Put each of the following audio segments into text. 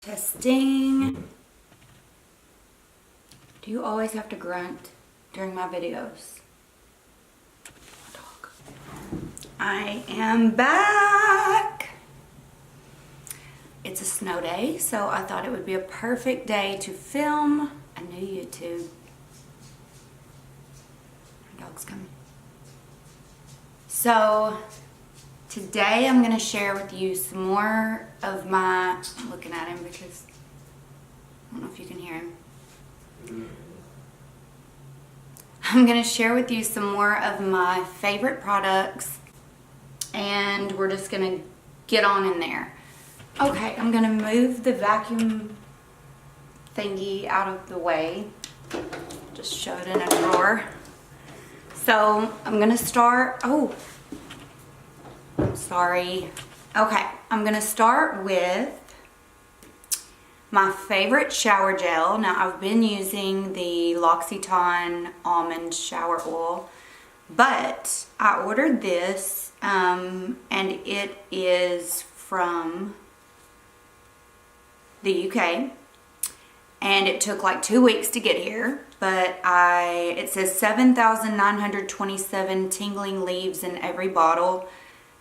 Testing. Do you always have to grunt during my videos? Dog. I am back. It's a snow day, so I thought it would be a perfect day to film a new YouTube. My dog's coming. So today I'm going to share with you some more of my, I'm looking at him because I don't know if you can hear him. I'm going to share with you some more of my favorite products, and we're just going to get on in there. Okay, I'm going to move the vacuum thingy out of the way. Just show it in a drawer. So I'm going to start, sorry. Okay, I'm going to start with my favorite shower gel. Now, I've been using the L'Occitane Almond Shower Oil, but I ordered this, and it is from the UK, and it took like 2 weeks to get here, but it says 7,927 tingling leaves in every bottle.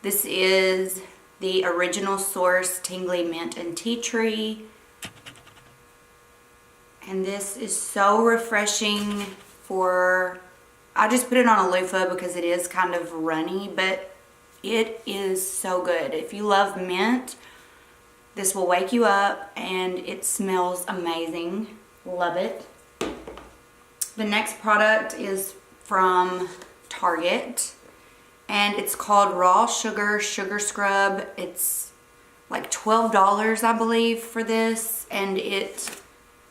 This is the original source tingly mint and tea tree. And this is so refreshing I just put it on a loofah because it is kind of runny, but it is so good. If you love mint, this will wake you up, and it smells amazing. Love it. The next product is from Target, and it's called Raw Sugar Scrub. It's like $12, I believe, for this, and it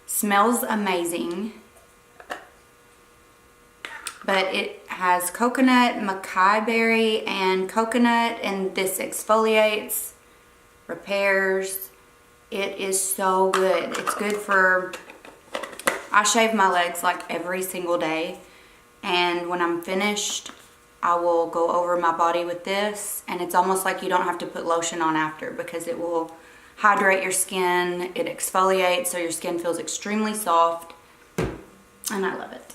smells amazing. But it has coconut, acai berry, and coconut, and this exfoliates, repairs. It is so good. It's good I shave my legs like every single day, and when I'm finished, I will go over my body with this, and it's almost like you don't have to put lotion on after because it will hydrate your skin. It exfoliates so your skin feels extremely soft, and I love it.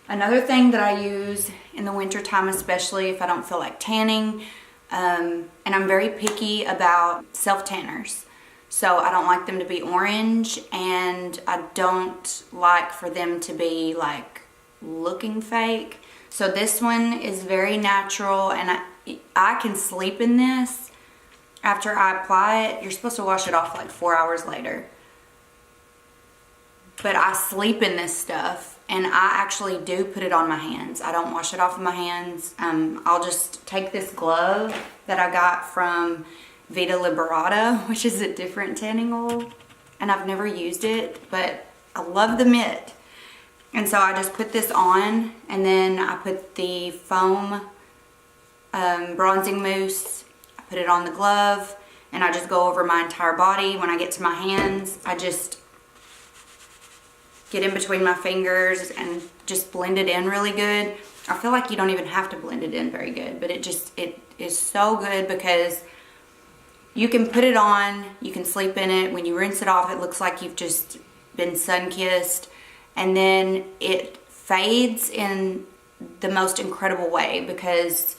Another thing that I use in the winter time, especially if I don't feel like tanning, and I'm very picky about self-tanners. So I don't like them to be orange, and I don't like for them to be like looking fake. So this one is very natural, and I can sleep in this after I apply it. You're supposed to wash it off like 4 hours later. But I sleep in this stuff, and I actually do put it on my hands. I don't wash it off of my hands. I'll just take this glove that I got from Vita Liberata, which is a different tanning oil, and I've never used it, but I love the mitt. And so I just put this on, and then I put the foam bronzing mousse, I put it on the glove, and I just go over my entire body. When I get to my hands, I just get in between my fingers and just blend it in really good. I feel like you don't even have to blend it in very good, but it is so good because you can put it on, you can sleep in it. When you rinse it off, it looks like you've just been sun-kissed, and then it fades in the most incredible way because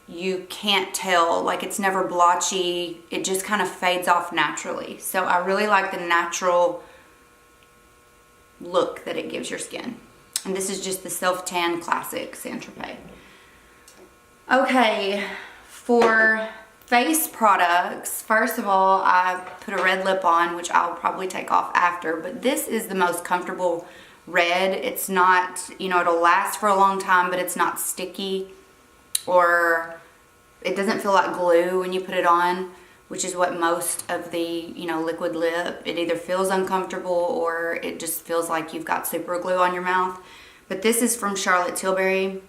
you can't tell, like it's never blotchy. It just kind of fades off naturally. So I really like the natural look that it gives your skin. And this is just the Self Tan Classic Saint Tropez. Okay, for face products, first of all, I put a red lip on, which I'll probably take off after, but this is the most comfortable red. It's not, it'll last for a long time, but it's not sticky, or it doesn't feel like glue when you put it on, which is what most of the, liquid lip, it either feels uncomfortable or it just feels like you've got super glue on your mouth. But this is from Charlotte Tilbury,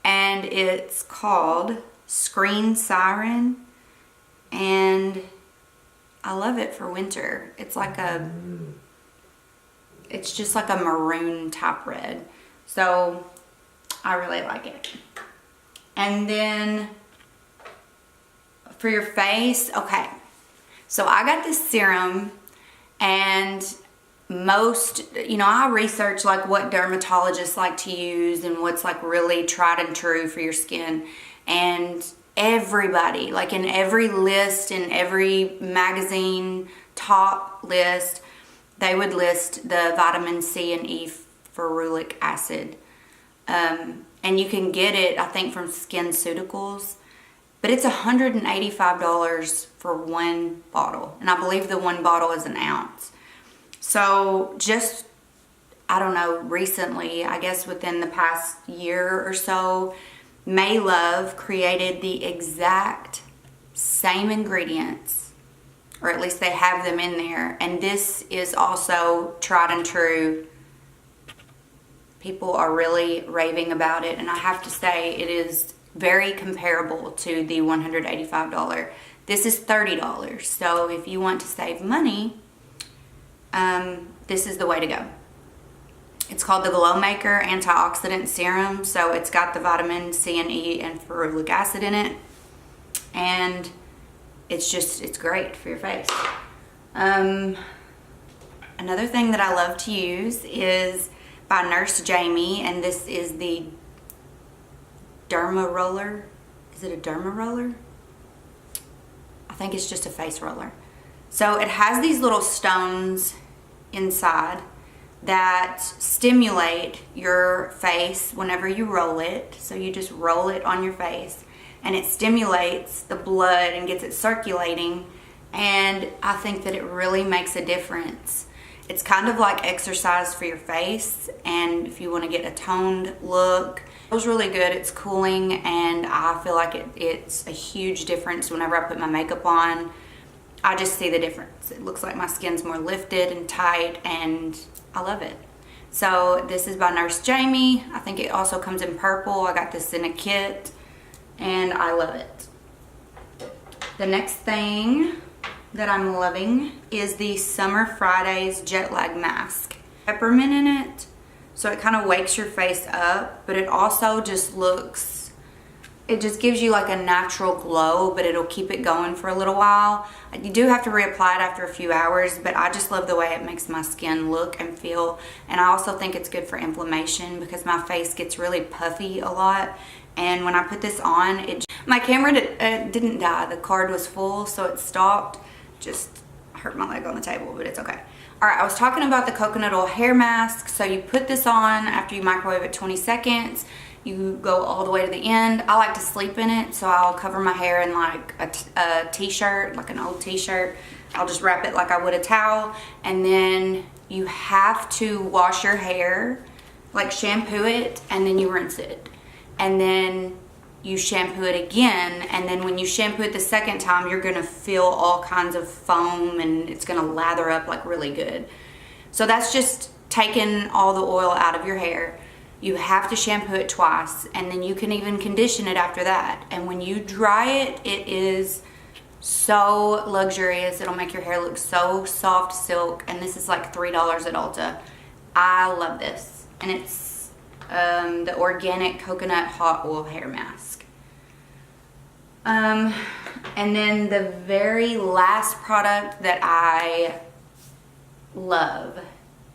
and it's called Screen Siren, and I love it for winter. It's just like a maroon type red, so I really like it. And then for your face, okay, So I got this serum, and most, I research like what dermatologists like to use and what's like really tried and true for your skin. And everybody, like in every list, in every magazine top list, they would list the vitamin C and E ferulic acid. And you can get it, I think, from SkinCeuticals. But it's $185 for one bottle. And I believe the one bottle is an ounce. So just, I don't know, recently, I guess within the past year or so, Maylove created the exact same ingredients, or at least they have them in there. And this is also tried and true. People are really raving about it, and I have to say it is very comparable to the $185. This is $30. So if you want to save money, this is the way to go. It's called the Glow Maker Antioxidant Serum. So it's got the vitamin C and E and ferulic acid in it. And it's great for your face. Another thing that I love to use is by Nurse Jamie, and this is the Derma Roller. Is it a Derma Roller? I think it's just a face roller. So it has these little stones inside that stimulate your face whenever you roll it. So you just roll it on your face, and it stimulates the blood and gets it circulating, and I think that it really makes a difference. It's kind of like exercise for your face, and if you want to get a toned look, it feels really good. It's cooling, and I feel like it's a huge difference whenever I put my makeup on. I just see the difference. It looks like my skin's more lifted and tight, and I love it. So this is by Nurse Jamie. I think it also comes in purple. I got this in a kit, and I love it. The next thing that I'm loving is the Summer Fridays Jetlag Mask. Peppermint in it, so it kind of wakes your face up, but it also just gives you like a natural glow, but it'll keep it going for a little while. You do have to reapply it after a few hours, but I just love the way it makes my skin look and feel. And I also think it's good for inflammation because my face gets really puffy a lot. And when I put this on, my camera didn't die. The card was full, so it stopped. Just hurt my leg on the table, but it's okay. All right, I was talking about the coconut oil hair mask. So you put this on after you microwave it 20 seconds. You go all the way to the end. I like to sleep in it, so I'll cover my hair in like a t-shirt, like an old t-shirt. I'll just wrap it like I would a towel, and then you have to wash your hair, like shampoo it, and then you rinse it. And then you shampoo it again, and then when you shampoo it the second time, you're gonna feel all kinds of foam, and it's gonna lather up like really good. So that's just taking all the oil out of your hair. You have to shampoo it twice, and then you can even condition it after that. And when you dry it, it is so luxurious. It'll make your hair look so soft silk, and this is like $3 at Ulta. I love this, and it's the organic coconut hot oil hair mask. And then the very last product that I love,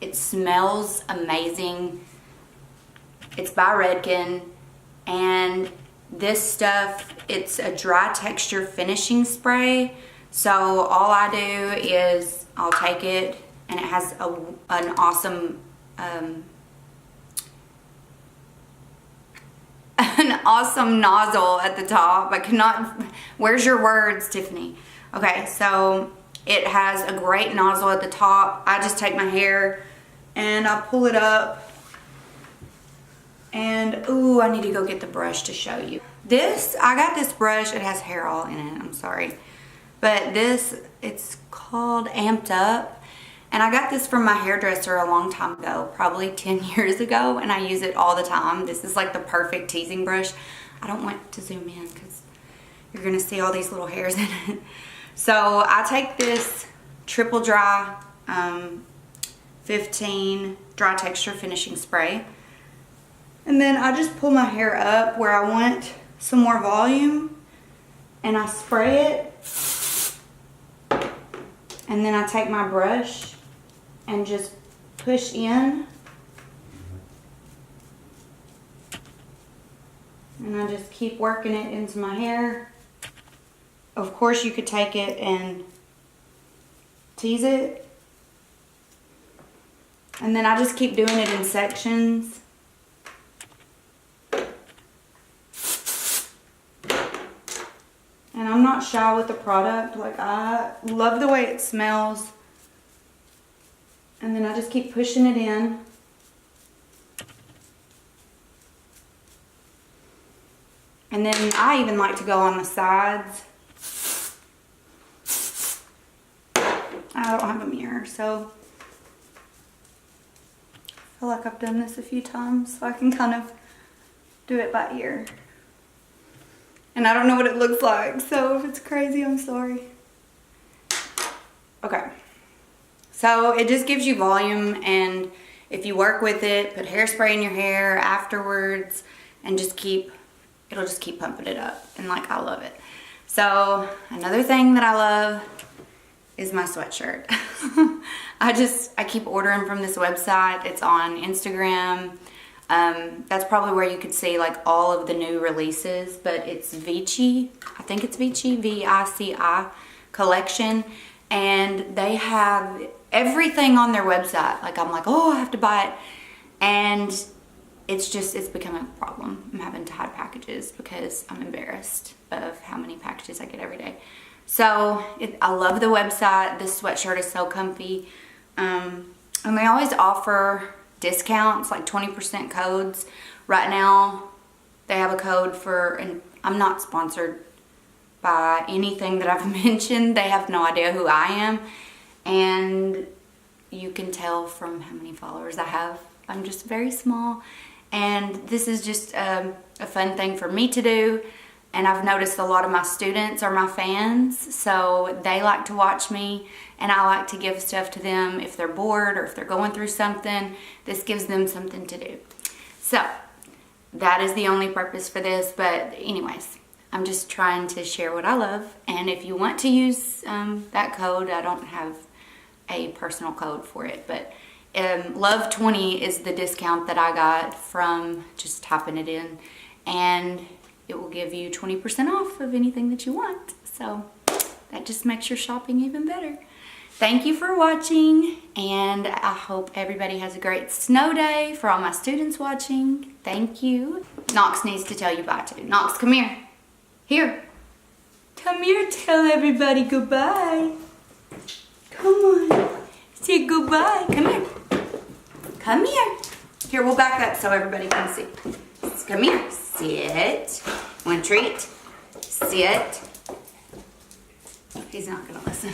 it smells amazing. It's by Redken, and this stuff, it's a dry texture finishing spray. So all I do is I'll take it, and it has an awesome an awesome nozzle at the top. I cannot, where's your words, Tiffany? Okay, so it has a great nozzle at the top. I just take my hair and I pull it up. And, ooh, I need to go get the brush to show you. I got this brush, it has hair all in it, I'm sorry. But this, it's called Amped Up. And I got this from my hairdresser a long time ago, probably 10 years ago, and I use it all the time. This is like the perfect teasing brush. I don't want to zoom in because you're gonna see all these little hairs in it. So I take this triple dry 15 dry texture finishing spray, and then I just pull my hair up where I want some more volume, and I spray it And then I take my brush and just push in. And I just keep working it into my hair. Of course, you could take it and tease it. And then I just keep doing it in sections. And I'm not shy with the product. Like, I love the way it smells. And then I just keep pushing it in. And then I even like to go on the sides. I don't have a mirror, so I feel like I've done this a few times, so I can kind of do it by ear. And I don't know what it looks like, so if it's crazy, I'm sorry. Okay. So it just gives you volume, and if you work with it, put hairspray in your hair afterwards, and just it'll just keep pumping it up. And like, I love it. So another thing that I love is my sweatshirt. I keep ordering from this website. It's on Instagram. That's probably where you could see like all of the new releases, but it's Vici. I think it's Vici, V-I-C-I collection. And they have everything on their website. Like, I'm like, oh, I have to buy it. And it's becoming a problem. I'm having to hide packages because I'm embarrassed of how many packages I get every day. So I love the website. This sweatshirt is so comfy. And they always offer discounts, like 20% codes. Right now, they have a code for, and I'm not sponsored by anything that I've mentioned. They have no idea who I am. And you can tell from how many followers I have. I'm just very small. And this is just a fun thing for me to do. And I've noticed a lot of my students are my fans, so they like to watch me, and I like to give stuff to them if they're bored or if they're going through something. This gives them something to do. So that is the only purpose for this, but anyways, I'm just trying to share what I love. And if you want to use that code, I don't have a personal code for it, but Love20 is the discount that I got from just typing it in, and it will give you 20% off of anything that you want. So that just makes your shopping even better. Thank you for watching, and I hope everybody has a great snow day. For all my students watching, thank you. Knox needs to tell you bye too. Knox, come here. Here. Come here, tell everybody goodbye. Come on. Say goodbye. Come here. Come here. Here, we'll back up so everybody can see. Come here. Sit. Want a treat? Sit. He's not going to listen.